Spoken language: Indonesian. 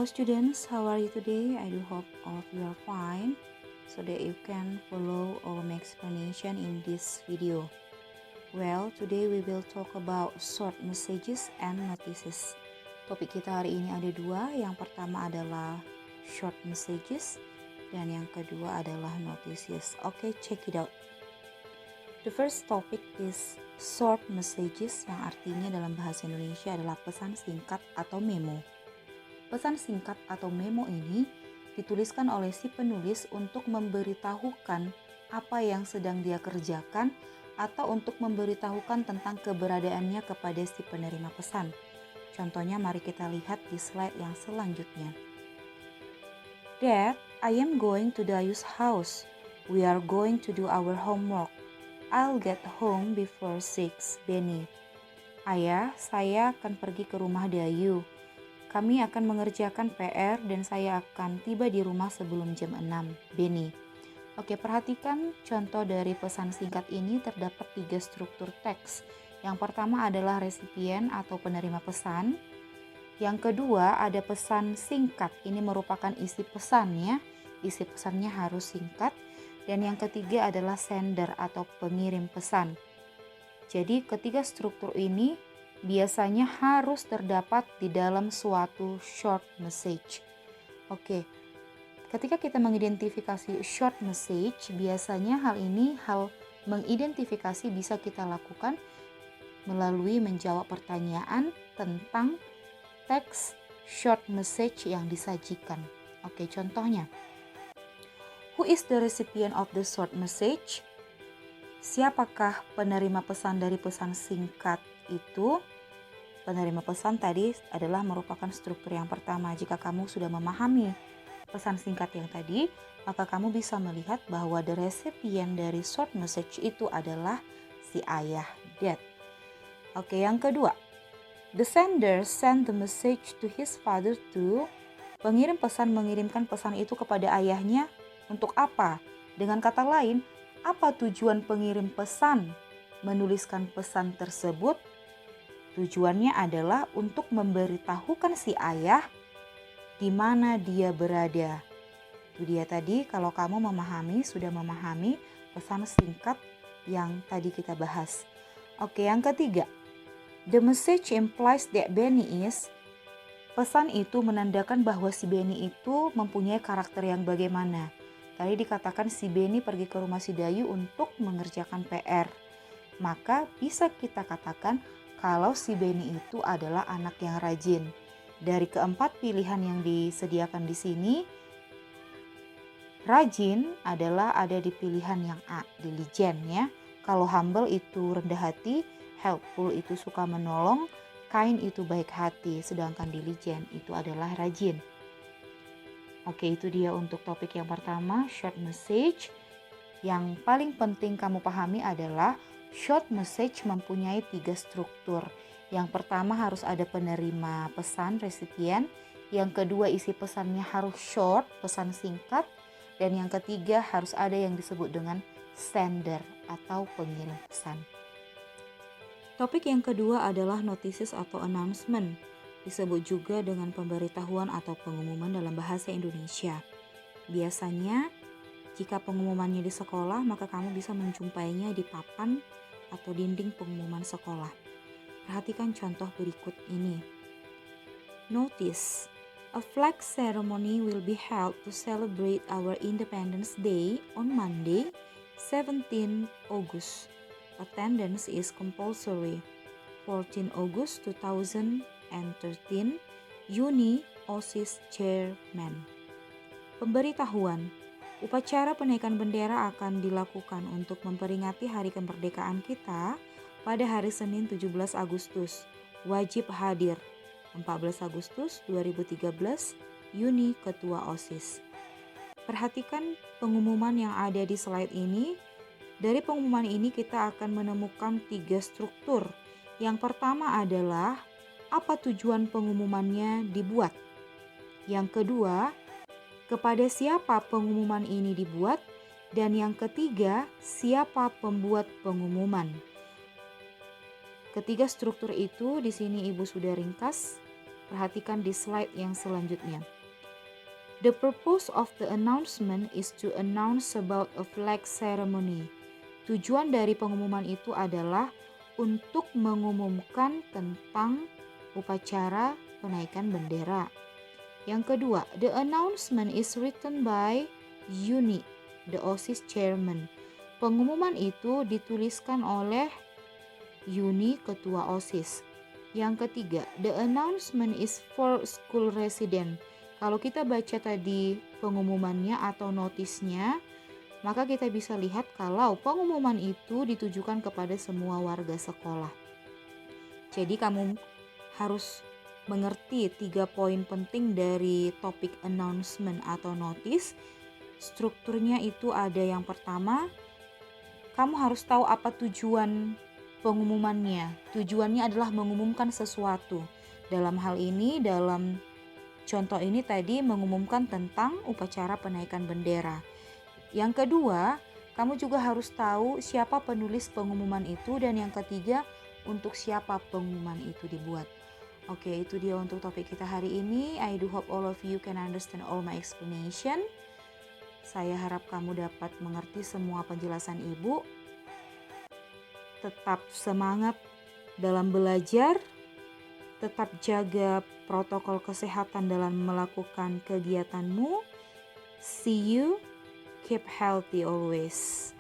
Hello students, how are you today? I do hope all of you are fine so that you can follow all my explanation in this video. Well, today we will talk about short messages and notices. Topik kita hari ini ada dua. Yang pertama adalah short messages dan yang kedua adalah notices. Okay, check it out. The first topic is short messages, yang artinya dalam bahasa Indonesia adalah pesan singkat atau memo. Pesan singkat atau memo ini dituliskan oleh si penulis untuk memberitahukan apa yang sedang dia kerjakan atau untuk memberitahukan tentang keberadaannya kepada si penerima pesan. Contohnya mari kita lihat di slide yang selanjutnya. Dad, I am going to Dayu's house. We are going to do our homework. I'll get home before 6, Benny. Ayah, saya akan pergi ke rumah Dayu. Kami akan mengerjakan PR dan saya akan tiba di rumah sebelum jam 6, Benny. Oke, perhatikan contoh dari pesan singkat ini terdapat 3 struktur teks. Yang pertama adalah resipien atau penerima pesan. Yang kedua ada pesan singkat, ini merupakan isi pesannya. Isi pesannya harus singkat. Dan yang ketiga adalah sender atau pengirim pesan. Jadi ketiga struktur ini biasanya harus terdapat di dalam suatu short message. Oke, ketika kita mengidentifikasi short message, biasanya hal mengidentifikasi bisa kita lakukan melalui menjawab pertanyaan tentang teks short message yang disajikan. Oke, contohnya. Who is the recipient of the short message? Siapakah penerima pesan dari pesan singkat itu? Penerima pesan tadi adalah merupakan struktur yang pertama. Jika kamu sudah memahami pesan singkat yang tadi, maka kamu bisa melihat bahwa the recipient dari short message itu adalah si ayah, dad. Oke, yang kedua. The sender sent the message to his father too. Pengirim pesan mengirimkan pesan itu kepada ayahnya. Untuk apa? Dengan kata lain, apa tujuan pengirim pesan menuliskan pesan tersebut? Tujuannya adalah untuk memberitahukan si ayah di mana dia berada. Itu dia tadi, kalau kamu sudah memahami pesan singkat yang tadi kita bahas. Oke, yang ketiga. The message implies that Benny is. Pesan itu menandakan bahwa si Benny itu mempunyai karakter yang bagaimana. Tadi dikatakan si Benny pergi ke rumah si Dayu untuk mengerjakan PR. Maka bisa kita katakan kalau si Benny itu adalah anak yang rajin. Dari keempat pilihan yang disediakan di sini, rajin adalah ada di pilihan yang A, diligent ya. Kalau humble itu rendah hati, helpful itu suka menolong, kind itu baik hati, sedangkan diligent itu adalah rajin. Oke, itu dia untuk topik yang pertama, short message. Yang paling penting kamu pahami adalah short message mempunyai 3 struktur. Yang pertama harus ada penerima pesan, resipien. Yang kedua isi pesannya harus short, pesan singkat. Dan yang ketiga harus ada yang disebut dengan sender atau pengirim pesan. Topik yang kedua adalah notices atau announcement. Disebut juga dengan pemberitahuan atau pengumuman dalam bahasa Indonesia. Biasanya, jika pengumumannya di sekolah, maka kamu bisa menjumpainya di papan atau dinding pengumuman sekolah. Perhatikan contoh berikut ini. Notice, a flag ceremony will be held to celebrate our Independence Day on Monday, 17 August. Attendance is compulsory. 14 August 2013, Uni OSIS Chairman. Pemberitahuan, upacara penaikan bendera akan dilakukan untuk memperingati hari kemerdekaan kita pada hari Senin 17 Agustus. Wajib hadir. 14 Agustus 2013, Uni Ketua OSIS. Perhatikan pengumuman yang ada di slide ini. Dari pengumuman ini kita akan menemukan 3 struktur. Yang pertama adalah apa tujuan pengumumannya dibuat. Yang kedua, kepada siapa pengumuman ini dibuat. Dan yang ketiga, siapa pembuat pengumuman. Ketiga struktur itu di sini Ibu sudah ringkas. Perhatikan di slide yang selanjutnya. The purpose of the announcement is to announce about a flag ceremony. Tujuan dari pengumuman itu adalah untuk mengumumkan tentang upacara penaikan bendera. Yang kedua, the announcement is written by Yuni, the OSIS chairman. Pengumuman itu dituliskan oleh Yuni, ketua OSIS. Yang ketiga, the announcement is for school resident. Kalau kita baca tadi pengumumannya atau notisnya, maka kita bisa lihat kalau pengumuman itu ditujukan kepada semua warga sekolah. Jadi kamu harus mengerti 3 poin penting dari topik announcement atau notice. Strukturnya itu ada yang pertama, kamu harus tahu apa tujuan pengumumannya. Tujuannya adalah mengumumkan sesuatu. Dalam hal ini, dalam contoh ini tadi mengumumkan tentang upacara penaikan bendera. Yang kedua, kamu juga harus tahu siapa penulis pengumuman itu, dan yang ketiga, untuk siapa pengumuman itu dibuat. Oke, itu dia untuk topik kita hari ini. I do hope all of you can understand all my explanation. Saya harap kamu dapat mengerti semua penjelasan Ibu. Tetap semangat dalam belajar, tetap jaga protokol kesehatan dalam melakukan kegiatanmu. See you, keep healthy always.